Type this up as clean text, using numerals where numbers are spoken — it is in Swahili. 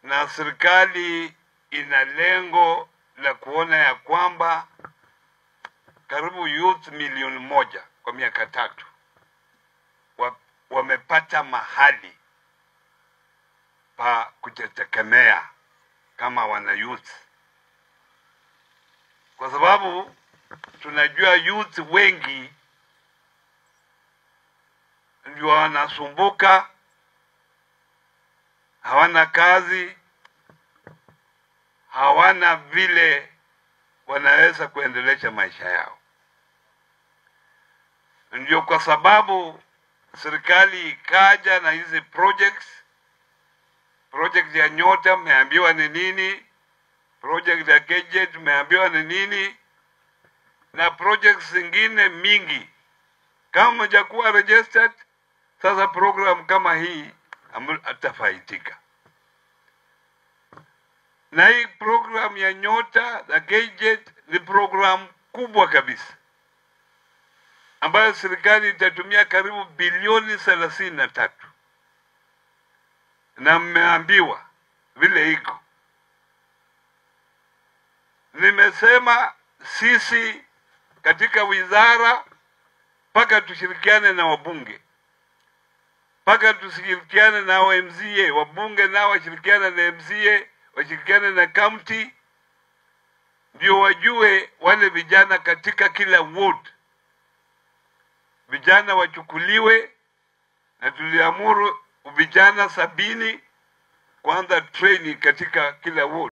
na serikali ina lengo la kuona ya kwamba karibu youth milioni 1 kwa miaka 3 wamepata mahali pa kujitegemea kama wana youth, kwa sababu tunajua youth wengi ndio wanasumbuka, hawana kazi, hawana vile wanaweza kuendeleza maisha yao. Ndio kwa sababu serikali ikaja na hizi project ya Nyota mmeambiwa ni nini, project ya Gadget mmeambiwa ni nini, na projects zingine mingi. Kama mjakuwa registered, sasa program kama hii atafaidika. Na hii program ya Nyota na Gadget ni program kubwa kabisa, ambayo serikali itatumia karibu bilioni 33. Na mmeambiwa vile iko. Nimesema sisi katika wizara paka tushirikiane na wabunge, paka tushirikiane na MCA, wabunge nao washirikiane na MCA, washirikiane na county, ndio wajue wale vijana katika kila ward. Vijana wachukuliwe, na tuliamuru vijana 70 kuanza training katika kila ward.